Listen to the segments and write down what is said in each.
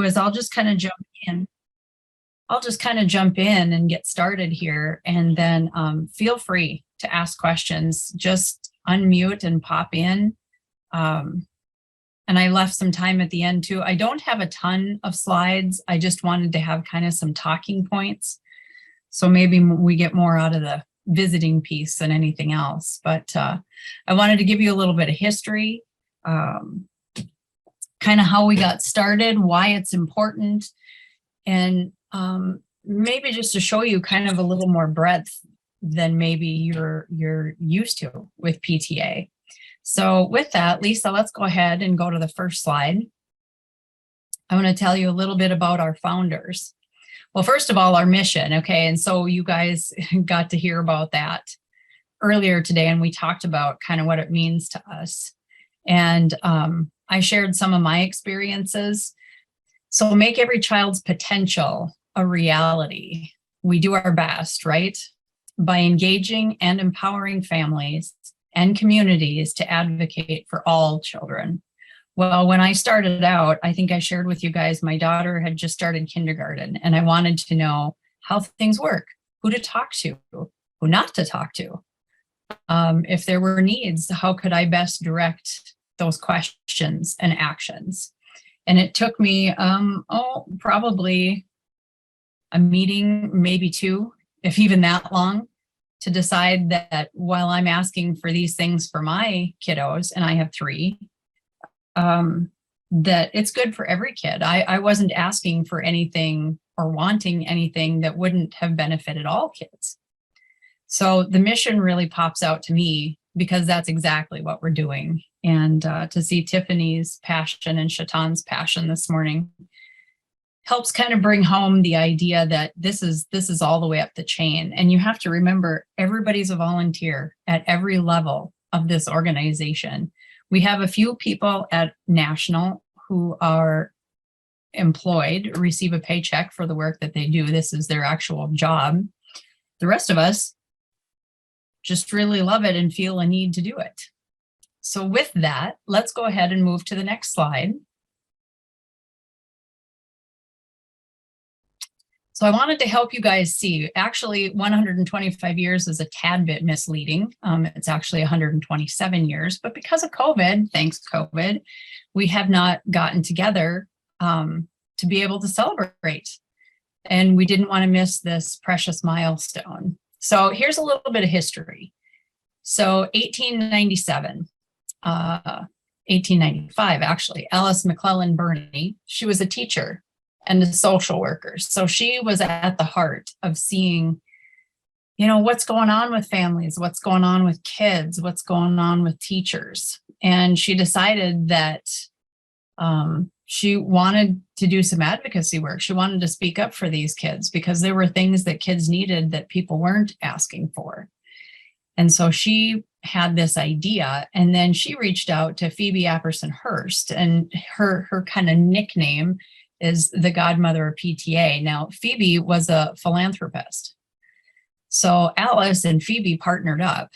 is I'll just kind of jump in. I'll just kind of jump in and get started here, and then feel free to ask questions. Just unmute and pop in. And I left some time at the end too. I don't have a ton of slides. I just wanted to have kind of some talking points. So maybe we get more out of the visiting piece than anything else. But I wanted to give you a little bit of history, kind of how we got started, why it's important, and maybe just to show you kind of a little more breadth than maybe you're used to with PTA. So with that, Lisa, let's go ahead and go to the first slide. I'm going to tell you a little bit about our founders. Well, first of all, our mission, okay, and so you guys got to hear about that earlier today, and we talked about kind of what it means to us. And I shared some of my experiences. So make every child's potential a reality. We do our best, right? By engaging and empowering families and communities to advocate for all children. Well, when I started out, I think I shared with you guys, my daughter had just started kindergarten, and I wanted to know how things work, who to talk to, who not to talk to. If there were needs, how could I best direct those questions and actions? And it took me, probably a meeting, maybe two, if even that long, to decide that while I'm asking for these things for my kiddos, and I have three, that it's good for every kid. I wasn't asking for anything or wanting anything that wouldn't have benefited all kids. So the mission really pops out to me because that's exactly what we're doing. And to see Tiffany's passion and Shatan's passion this morning helps kind of bring home the idea that this is all the way up the chain. And you have to remember, everybody's a volunteer at every level of this organization. We have a few people at National who are employed, receive a paycheck for the work that they do. This is their actual job. The rest of us just really love it and feel a need to do it. So with that, let's go ahead and move to the next slide. So I wanted to help you guys see, actually 125 years is a tad bit misleading. It's actually 127 years, but because of COVID, thanks COVID, we have not gotten together to be able to celebrate. And we didn't want to miss this precious milestone. So here's a little bit of history. So 1897, 1895, actually, Alice McClellan Burney, she was a teacher and a social worker. So she was at the heart of seeing, what's going on with families, what's going on with kids, what's going on with teachers. And she decided that she wanted to do some advocacy work. She wanted to speak up for these kids because there were things that kids needed that people weren't asking for. And so she had this idea, and then she reached out to Phoebe Apperson Hearst, and her kind of nickname is the godmother of PTA. Now, Phoebe was a philanthropist. So Alice and Phoebe partnered up.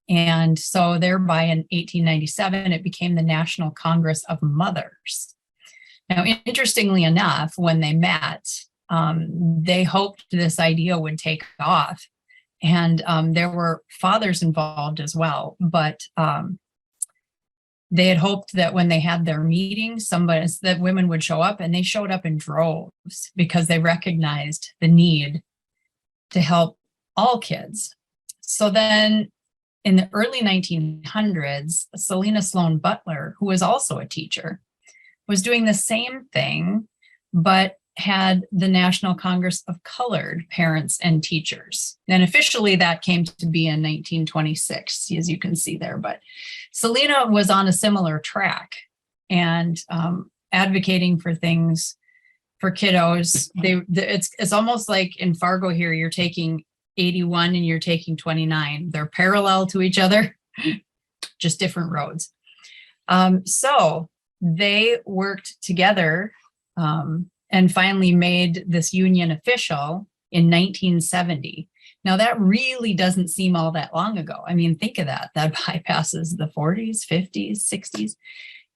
And so thereby in 1897, it became the National Congress of Mothers. Now, interestingly enough, when they met, they hoped this idea would take off. And there were fathers involved as well, but they had hoped that when they had their meetings, that women would show up, and they showed up in droves because they recognized the need to help all kids. So then in the early 1900s, Selena Sloan Butler, who was also a teacher, was doing the same thing, but had the National Congress of Colored Parents and Teachers. And officially that came to be in 1926, as you can see there. But Selena was on a similar track and advocating for things for kiddos. It's almost like in Fargo here, you're taking 81 and you're taking 29. They're parallel to each other, just different roads. So they worked together and finally made this union official in 1970. Now that really doesn't seem all that long ago. I mean, think of that. That bypasses the 40s, 50s, 60s.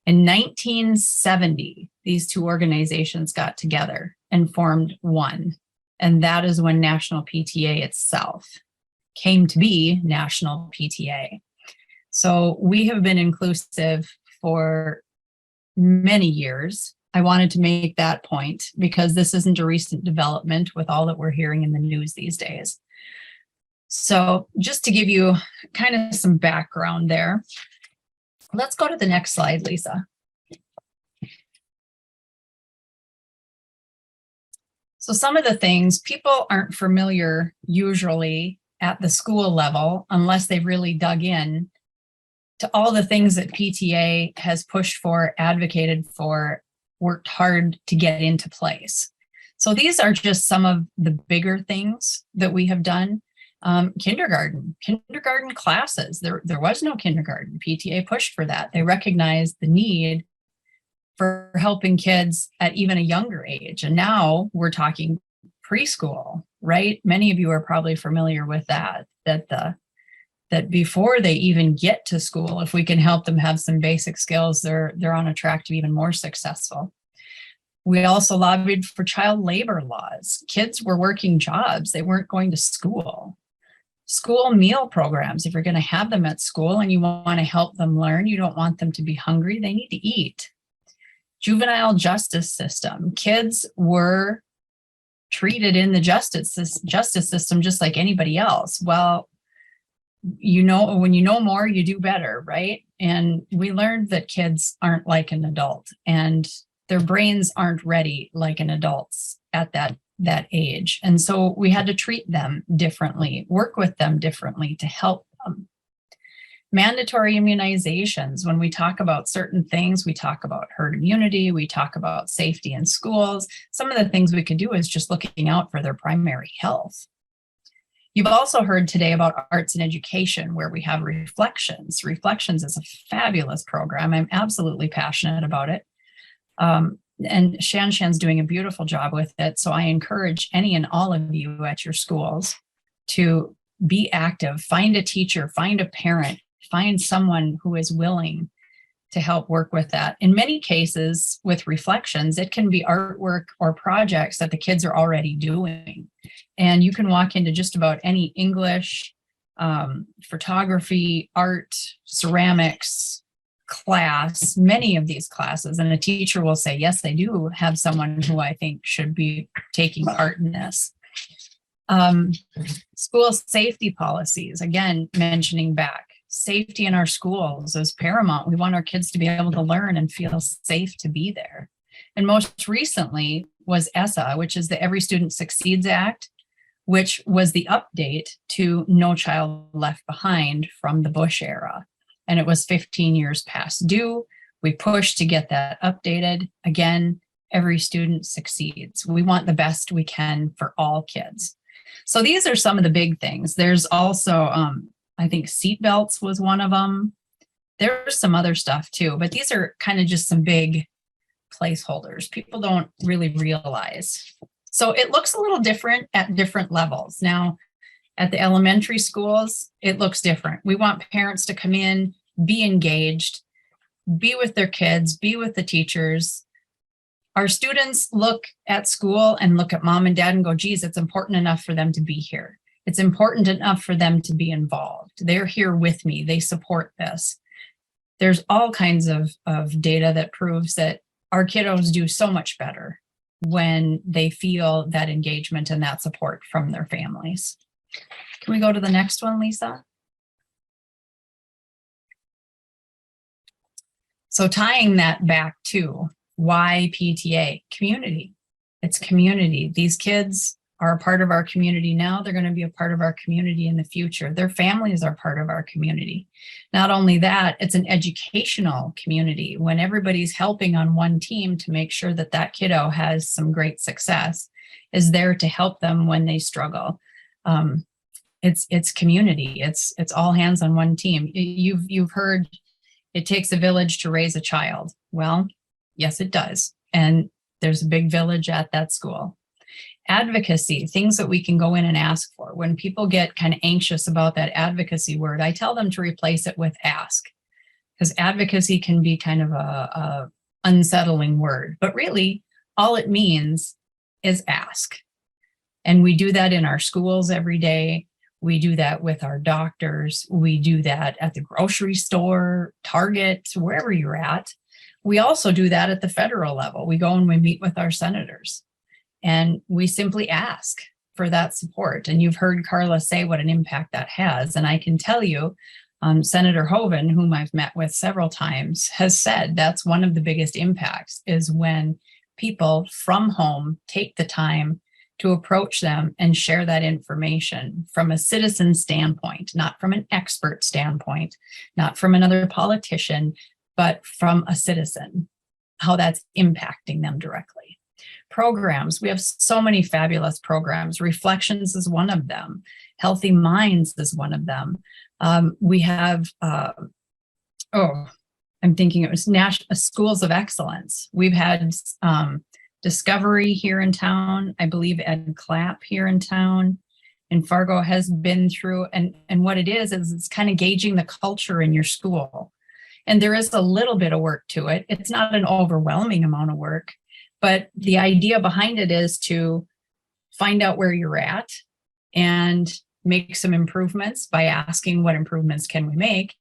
In 1970, these two organizations got together and formed one. And that is when National PTA itself came to be National PTA. So we have been inclusive for many years. I wanted to make that point because this isn't a recent development with all that we're hearing in the news these days. So just to give you kind of some background there, let's go to the next slide, Lisa. So some of the things people aren't familiar usually at the school level unless they've really dug in to all the things that PTA has pushed for, advocated for, worked hard to get into place. So these are just some of the bigger things that we have done. Kindergarten classes. There was no kindergarten. PTA pushed for that. They recognized the need for helping kids at even a younger age. And now we're talking preschool, right? Many of you are probably familiar with that before they even get to school, if we can help them have some basic skills, they're on a track to be even more successful. We also lobbied for child labor laws. Kids were working jobs. They weren't going to school. School meal programs, if you're going to have them at school and you want to help them learn, you don't want them to be hungry, they need to eat. Juvenile justice system. Kids were treated in the justice system just like anybody else. Well, you know, when you know more, you do better, right? And we learned that kids aren't like an adult and their brains aren't ready like an adult's at that age. And so we had to treat them differently, work with them differently to help them. Mandatory immunizations. When we talk about certain things, we talk about herd immunity, we talk about safety in schools. Some of the things we could do is just looking out for their primary health. You've also heard today about arts and education, where we have Reflections. Reflections is a fabulous program. I'm absolutely passionate about it. And Shan's doing a beautiful job with it. So I encourage any and all of you at your schools to be active, find a teacher, find a parent, find someone who is willing to help work with that. In many cases with Reflections, it can be artwork or projects that the kids are already doing. And you can walk into just about any English, photography, art, ceramics class, many of these classes, and a teacher will say, yes, they do have someone who I think should be taking part in this. School safety policies, again, mentioning back, safety in our schools is paramount. We want our kids to be able to learn and feel safe to be there. And most recently was ESSA, which is the Every Student Succeeds Act, which was the update to No Child Left Behind from the Bush era. And it was 15 years past due. We pushed to get that updated. Again, every student succeeds. We want the best we can for all kids. So these are some of the big things. There's also, I think seatbelts was one of them. There's some other stuff too, but these are kind of just some big placeholders. People don't really realize. So it looks a little different at different levels. Now, at the elementary schools, it looks different. We want parents to come in, be engaged, be with their kids, be with the teachers. Our students look at school and look at mom and dad and go, geez, it's important enough for them to be here. It's important enough for them to be involved. They're here with me. They support this. There's all kinds of data that proves that our kiddos do so much better when they feel that engagement and that support from their families. Can we go to the next one, Lisa? So tying that back to why PTA? Community. It's community. These kids are a part of our community now. They're going to be a part of our community in the future. Their families are part of our community. Not only that, it's an educational community. When everybody's helping on one team to make sure that that kiddo has some great success, is there to help them when they struggle. It's community. It's all hands on one team. You've heard it takes a village to raise a child. Well, yes, it does. And there's a big village at that school. Advocacy, things that we can go in and ask for. When people get kind of anxious about that advocacy word, I tell them to replace it with ask. because advocacy can be kind of a unsettling word, but really all it means is ask. And we do that in our schools every day. We do that with our doctors. We do that at the grocery store, Target, wherever you're at. We also do that at the federal level. We go and we meet with our senators and we simply ask for that support. And you've heard Carla say what an impact that has. And I can tell you, Senator Hoeven, whom I've met with several times, has said that's one of the biggest impacts is when people from home take the time to approach them and share that information from a citizen standpoint, not from an expert standpoint, not from another politician, but from a citizen, how that's impacting them directly. Programs, we have so many fabulous programs. Reflections is one of them. Healthy Minds is one of them. We have, I'm thinking it was National Schools of Excellence. We've had Discovery here in town. I believe Ed Clapp here in town. And Fargo has been through, and what it is it's kind of gauging the culture in your school. And there is a little bit of work to it. It's not an overwhelming amount of work, but the idea behind it is to find out where you're at and make some improvements by asking what improvements can we make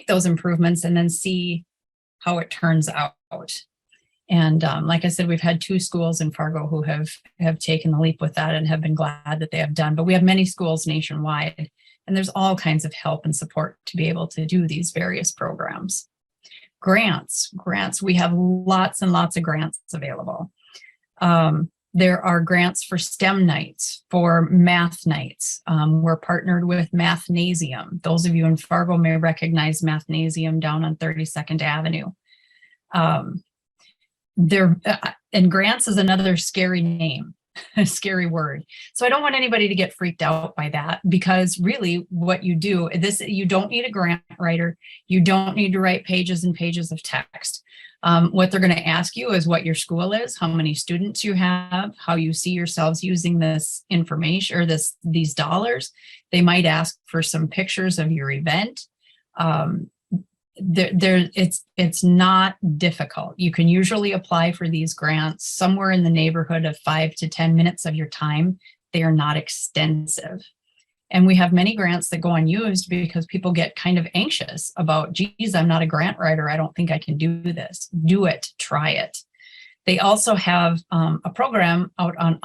those improvements, and then see how it turns out. And like I said, we've had 2 schools in Fargo who have taken the leap with that and have been glad that they have done. But we have many schools nationwide, and there's all kinds of help and support to be able to do these various programs. Grants, we have lots and lots of grants available. There are grants for STEM nights, for math nights. We're partnered with Mathnasium. Those of you in Fargo may recognize Mathnasium down on 32nd Avenue. And grants is another scary name, a scary word. So I don't want anybody to get freaked out by that, because really what you do, you don't need a grant writer. You don't need to write pages and pages of text. What they're going to ask you is what your school is, how many students you have, how you see yourselves using this information or these dollars. They might ask for some pictures of your event. It's not difficult. You can usually apply for these grants somewhere in the neighborhood of 5 to 10 minutes of your time. They are not extensive. And we have many grants that go unused because people get kind of anxious about, geez, I'm not a grant writer. I don't think I can do this. Do it, try it. They also have a program out on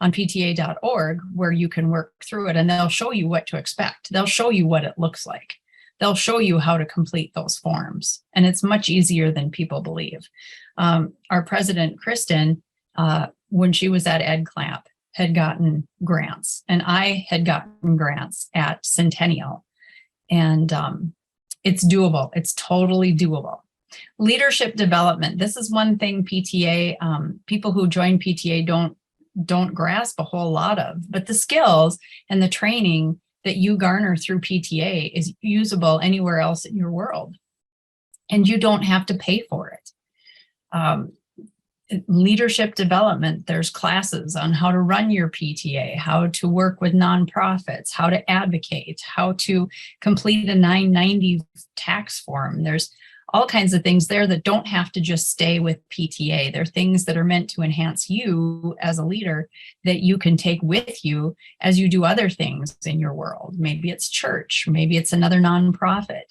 PTA.org where you can work through it, and they'll show you what to expect. They'll show you what it looks like. They'll show you how to complete those forms. And it's much easier than people believe. Our president, Kristen, when she was at Ed Clapp, had gotten grants, and I had gotten grants at Centennial. And it's doable. It's totally doable. Leadership development. This is one thing PTA, people who join PTA don't grasp a whole lot of, but the skills and the training that you garner through PTA is usable anywhere else in your world, and you don't have to pay for it. Leadership development, there's classes on how to run your PTA, how to work with nonprofits, how to advocate, how to complete a 990 tax form. There's all kinds of things there that don't have to just stay with PTA. They're things that are meant to enhance you as a leader that you can take with you as you do other things in your world. Maybe it's church, maybe it's another nonprofit,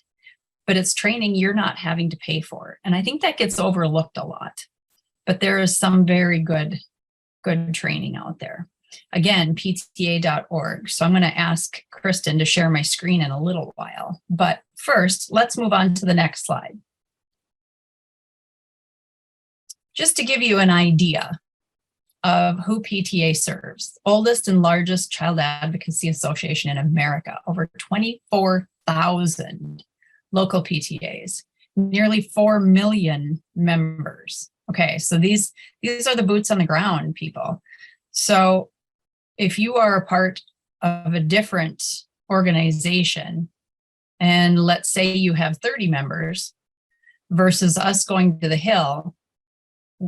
but it's training you're not having to pay for. And I think that gets overlooked a lot, but there is some very good training out there. Again, PTA.org. So I'm going to ask Kristen to share my screen in a little while, but first let's move on to the next slide. Just to give you an idea of who PTA serves, oldest and largest child advocacy association in America, over 24,000 local PTAs, nearly 4 million members. Okay, so these are the boots on the ground people. So if you are a part of a different organization, and let's say you have 30 members versus us going to the Hill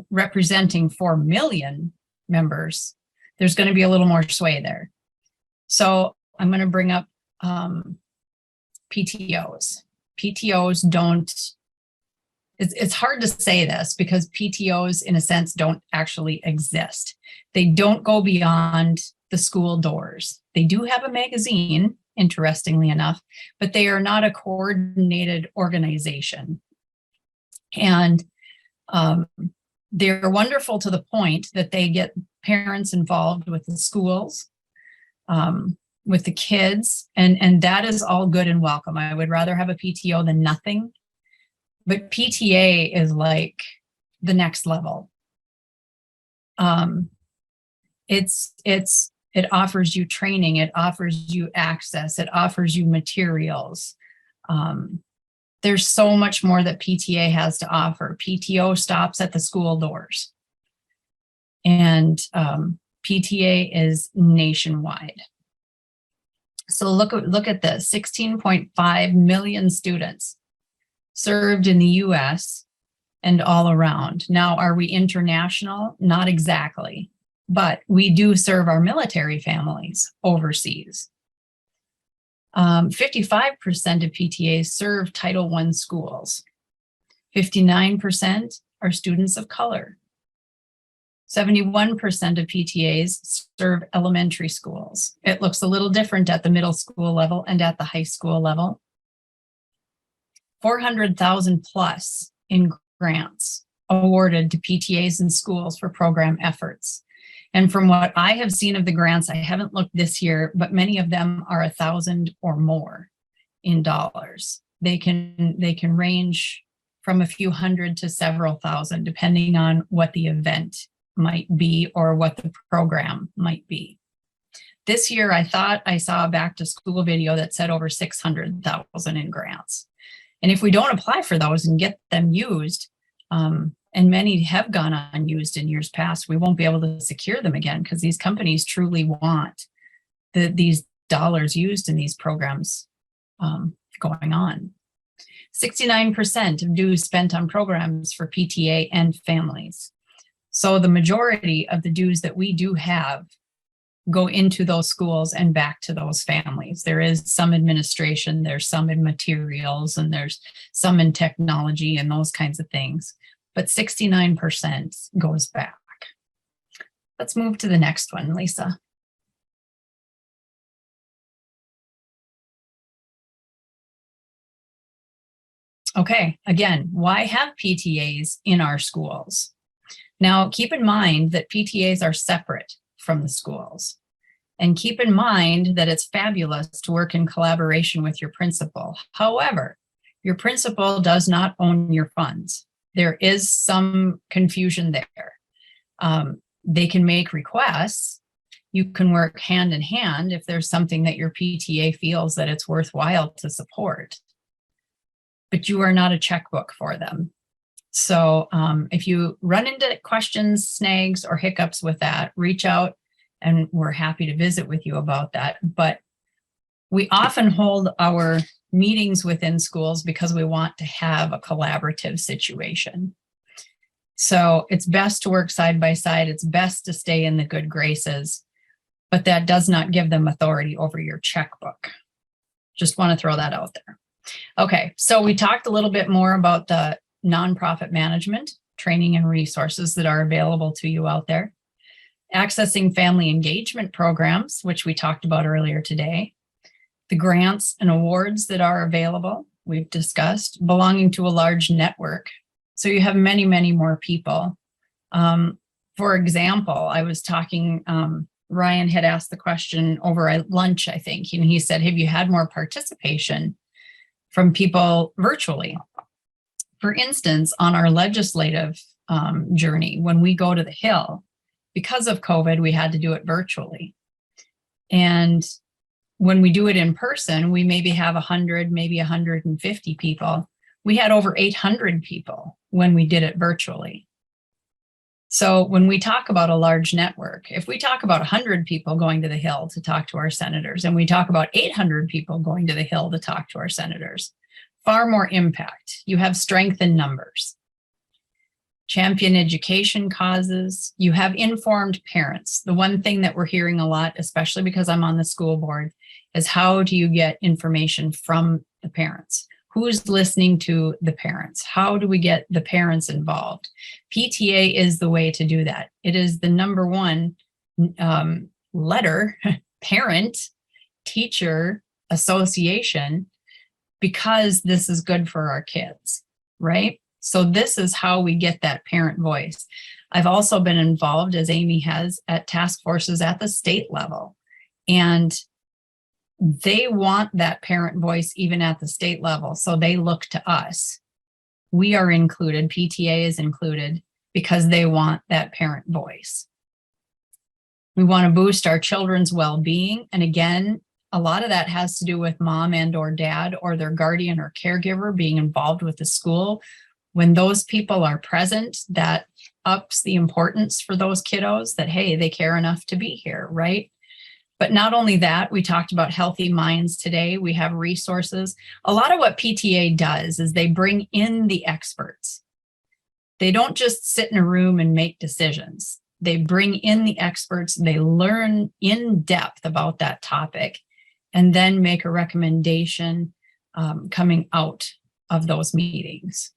representing 4 million members, there's going to be a little more sway there. So I'm going to bring up PTOs. PTOs don't, it's hard to say this because PTOs in a sense don't actually exist. They don't go beyond the school doors. They do have a magazine, interestingly enough, but they are not a coordinated organization. And they're wonderful to the point that they get parents involved with the schools, with the kids, and that is all good and welcome. I would rather have a PTO than nothing, but PTA is like the next level. It offers you training, it offers you access, it offers you materials. There's so much more that PTA has to offer. PTO stops at the school doors. And PTA is nationwide. So look at this, 16.5 million students served in the US and all around. Now, are we international? Not exactly, but we do serve our military families overseas. 55% of PTAs serve Title I schools. 59% are students of color. 71% of PTAs serve elementary schools. It looks a little different at the middle school level and at the high school level. 400,000 plus in grants awarded to PTAs and schools for program efforts. And from what I have seen of the grants, I haven't looked this year, but many of them are 1,000 or more in dollars. They can range from a few hundred to several thousand, depending on what the event might be or what the program might be. This year, I thought I saw a back to school video that said over 600,000 in grants. And if we don't apply for those and get them used, and many have gone unused in years past, we won't be able to secure them again because these companies truly want these dollars used in these programs going on. 69% of dues spent on programs for PTA and families. So the majority of the dues that we do have go into those schools and back to those families. There is some administration, there's some in materials, and there's some in technology and those kinds of things. But 69% goes back. Let's move to the next one, Lisa. Okay, again, why have PTAs in our schools? Now, keep in mind that PTAs are separate from the schools. And keep in mind that it's fabulous to work in collaboration with your principal. However, your principal does not own your funds. There is some confusion there. They can make requests. You can work hand in hand if there's something that your PTA feels that it's worthwhile to support. But you are not a checkbook for them. So if you run into questions, snags, or hiccups with that, reach out and we're happy to visit with you about that. But we often hold our meetings within schools because we want to have a collaborative situation. So it's best to work side by side. It's best to stay in the good graces, but that does not give them authority over your checkbook. Just want to throw that out there. Okay, so we talked a little bit more about the nonprofit management, training, and resources that are available to you out there. Accessing family engagement programs, which we talked about earlier today. The grants and awards that are available, we've discussed. Belonging to a large network. So you have many, many more people. For example, I was talking, Ryan had asked the question over at lunch, I think, and he said, have you had more participation from people virtually? For instance, on our legislative journey, when we go to the Hill, because of COVID, we had to do it virtually. And when we do it in person, we maybe have 100, maybe 150 people. We had over 800 people when we did it virtually. So when we talk about a large network, if we talk about 100 people going to the Hill to talk to our senators, and we talk about 800 people going to the Hill to talk to our senators, far more impact. You have strength in numbers. Champion education causes. You have informed parents. The one thing that we're hearing a lot, especially because I'm on the school board, is how do you get information from the parents? Who's listening to the parents? How do we get the parents involved? PTA is the way to do that. It is the number one letter, parent, teacher association, because this is good for our kids, right? So this is how we get that parent voice. I've also been involved, as Amy has, at task forces at the state level. And they want that parent voice even at the state level. So they look to us. We are included, PTA is included, because they want that parent voice. We want to boost our children's well-being. And again, a lot of that has to do with mom and or dad or their guardian or caregiver being involved with the school. When those people are present, that ups the importance for those kiddos that, hey, they care enough to be here, right? But not only that, we talked about healthy minds today. We have resources. A lot of what PTA does is they bring in the experts. They don't just sit in a room and make decisions. They bring in the experts. They learn in depth about that topic and then make a recommendation coming out of those meetings.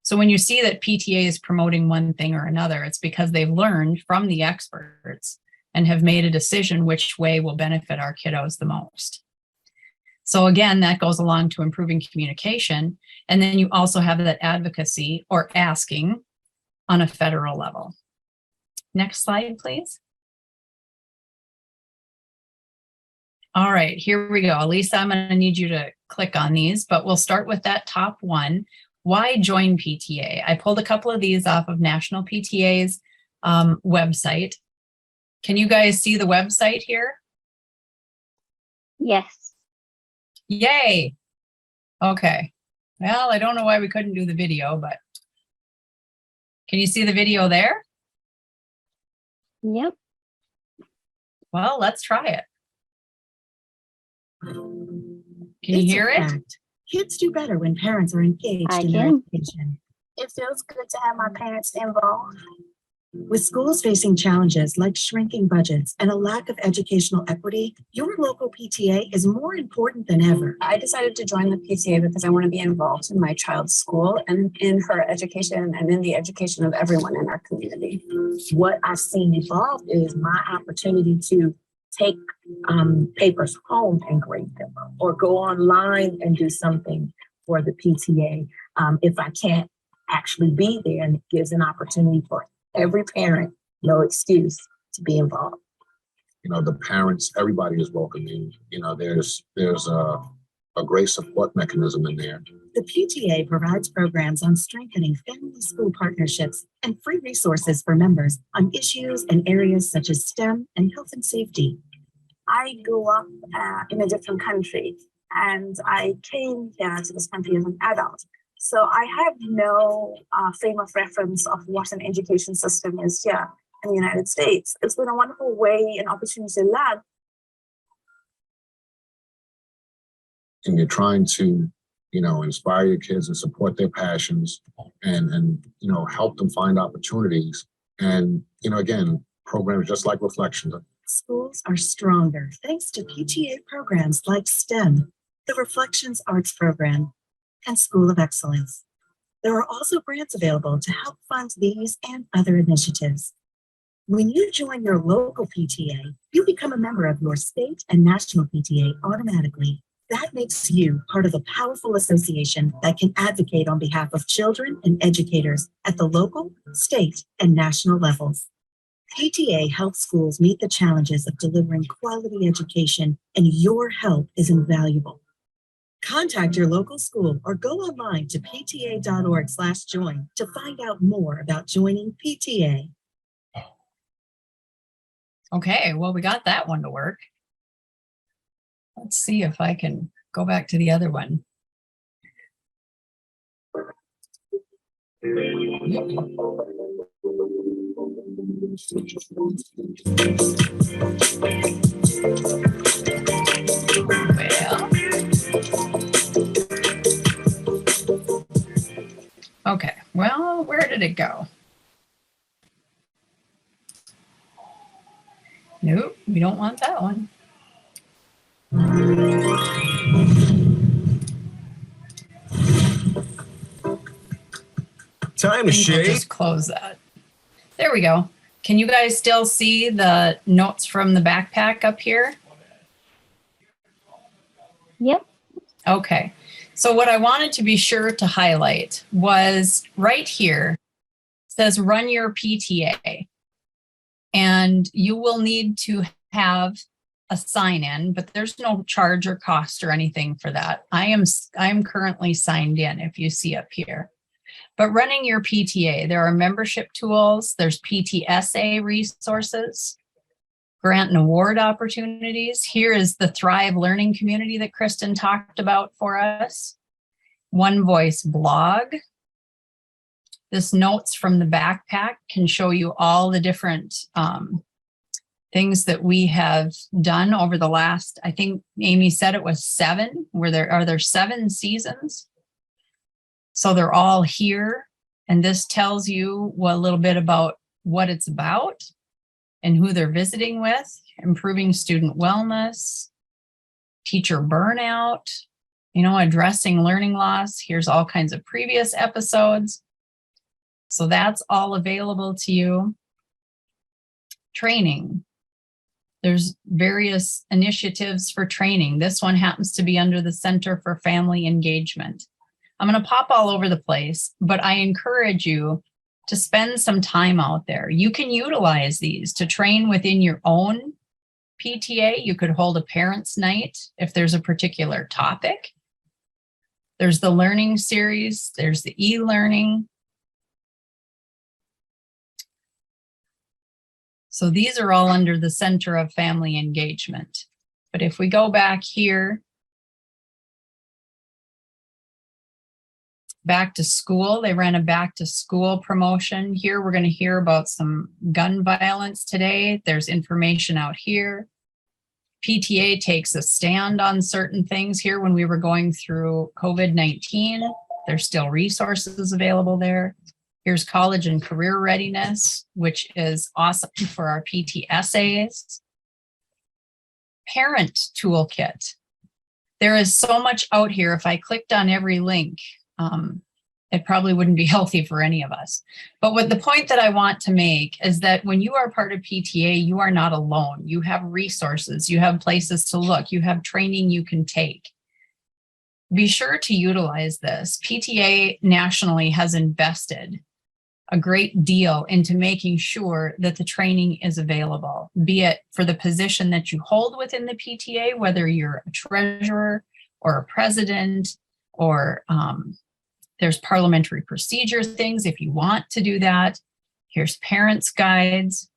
So when you see that PTA is promoting one thing or another, it's because they've learned from the experts and have made a decision which way will benefit our kiddos the most. So again, that goes along to improving communication. And then you also have that advocacy or asking on a federal level. Next slide, please. All right, here we go. Lisa, I'm going to need you to click on these, but we'll start with that top one. Why join PTA? I pulled a couple of these off of National PTA's website. Can you guys see the website here? Yes. Yay. Okay. Well, I don't know why we couldn't do the video, but can you see the video there? Yep. Well, let's try it. Can you hear it? Kids do better when parents are engaged in their education. It feels good to have my parents involved. With schools facing challenges like shrinking budgets and a lack of educational equity, your local PTA is more important than ever. I decided to join the PTA because I want to be involved in my child's school and in her education and in the education of everyone in our community. What I've seen evolve is my opportunity to take papers home and grade them, or go online and do something for the PTA. If I can't actually be there, and it gives an opportunity for every parent, no excuse, to be involved. You know, the parents, everybody is welcoming. You know, there's a great support mechanism in there. The PTA provides programs on strengthening family-school partnerships and free resources for members on issues and areas such as STEM and health and safety. I grew up in a different country, and I came here to this country as an adult. So I have no frame of reference of what an education system is here in the United States. It's been a wonderful way and opportunity to learn. And you're trying to, you know, inspire your kids and support their passions and you know, help them find opportunities. And, you know, again, programs just like Reflections. Schools are stronger thanks to PTA programs like STEM, the Reflections Arts Program, and School of Excellence. There are also grants available to help fund these and other initiatives. When you join your local PTA, you become a member of your state and national PTA automatically. That makes you part of a powerful association that can advocate on behalf of children and educators at the local, state, and national levels. PTA helps schools meet the challenges of delivering quality education, and your help is invaluable. Contact your local school or go online to pta.org/join to find out more about joining PTA. Okay, well, we got that one to work. Let's see if I can go back to the other one. Well, okay, well, where did it go? Nope, we don't want that one. Time I is think we'll shade. just close that. There we go. Can you guys still see the notes from the backpack up here? Yep. Okay. So what I wanted to be sure to highlight was right here, it says run your PTA. And you will need to have a sign-in, but there's no charge or cost or anything for that. I'm currently signed in, if you see up here. But running your PTA, there are membership tools, there's PTSA resources, grant and award opportunities. Here is the Thrive Learning Community that Kristen talked about for us. One Voice blog. This notes from the backpack can show you all the different things that we have done over the last, I think Amy said it was 7. Are there 7 seasons? So they're all here. And this tells you a little bit about what it's about and who they're visiting with, improving student wellness, teacher burnout, addressing learning loss. Here's all kinds of previous episodes. So that's all available to you. Training. There's various initiatives for training. This one happens to be under the Center for Family Engagement. I'm going to pop all over the place, but I encourage you to spend some time out there. You can utilize these to train within your own PTA. You could hold a parents' night if there's a particular topic. There's the learning series. There's the e-learning. So these are all under the Center of Family Engagement. But if we go back here, back to school, they ran a back to school promotion. Here we're going to hear about some gun violence today. There's information out here. PTA takes a stand on certain things here when we were going through COVID-19. There's still resources available there. Here's college and career readiness, which is awesome for our PTSAs. Parent toolkit. There is so much out here. If I clicked on every link, it probably wouldn't be healthy for any of us. But what the point that I want to make is that when you are part of PTA, you are not alone. You have resources, you have places to look, you have training you can take. Be sure to utilize this. PTA nationally has invested a great deal into making sure that the training is available, be it for the position that you hold within the PTA, whether you're a treasurer or a president, or there's parliamentary procedure things if you want to do that. Here's parents' guides.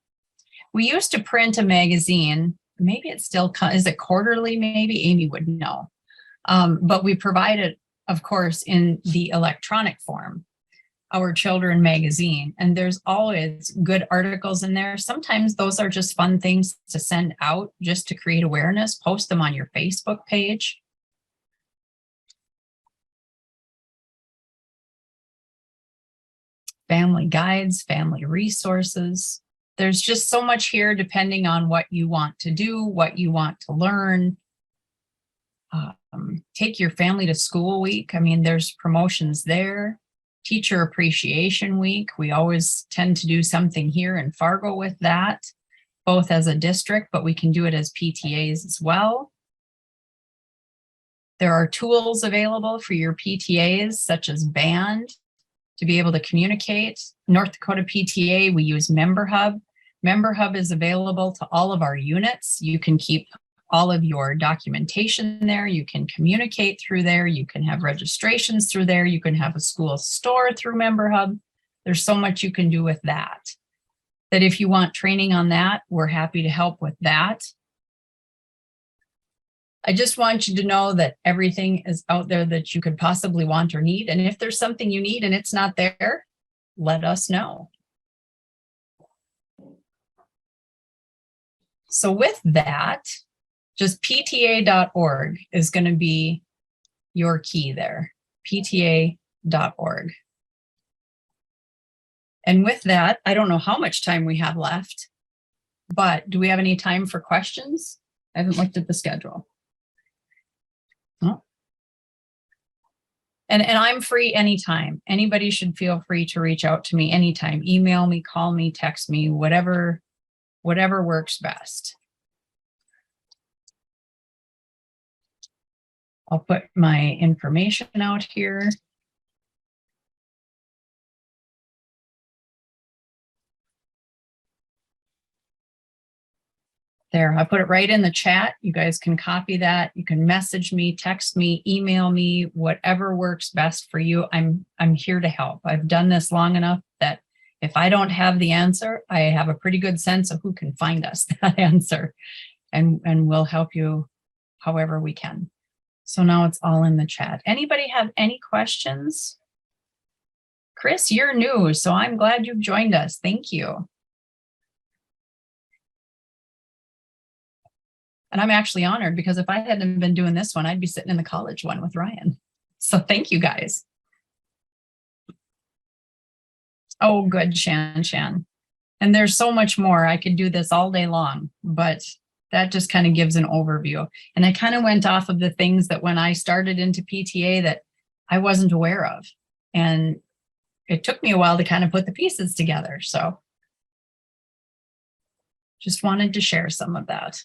We used to print a magazine. Maybe it's still, is it quarterly maybe? Amy would know. But we provide it, of course, in the electronic form, Our Children magazine. And there's always good articles in there. Sometimes those are just fun things to send out just to create awareness. Post them on your Facebook page. Family guides, family resources. There's just so much here depending on what you want to do, what you want to learn. Take your family to school week. I mean, there's promotions there. Teacher Appreciation Week. We always tend to do something here in Fargo with that, both as a district, but we can do it as PTAs as well. There are tools available for your PTAs, such as Band, to be able to communicate. North Dakota PTA, we use Member Hub. Member Hub is available to all of our units. You can keep all of your documentation there. You can communicate through there. You can have registrations through there. You can have a school store through Member Hub. There's so much you can do with that. That if you want training on that, we're happy to help with that. I just want you to know that everything is out there that you could possibly want or need. And if there's something you need and it's not there, let us know. So with that, just pta.org is going to be your key there, pta.org. And with that, I don't know how much time we have left, but do we have any time for questions? I haven't looked at the schedule. Oh. And I'm free anytime. Anybody should feel free to reach out to me anytime. Email me, call me, text me, whatever works best. I'll put my information out here. There, I put it right in the chat. You guys can copy that. You can message me, text me, email me, whatever works best for you. I'm here to help. I've done this long enough that if I don't have the answer, I have a pretty good sense of who can find us that answer, and we'll help you however we can. So now it's all in the chat. Anybody have any questions? Chris, you're new, so I'm glad you've joined us. Thank you. And I'm actually honored because if I hadn't been doing this one, I'd be sitting in the college one with Ryan. So thank you guys. Oh, good, Shan. And there's so much more. I could do this all day long, but that just kind of gives an overview. And I kind of went off of the things that when I started into PTA that I wasn't aware of. And it took me a while to kind of put the pieces together. So just wanted to share some of that.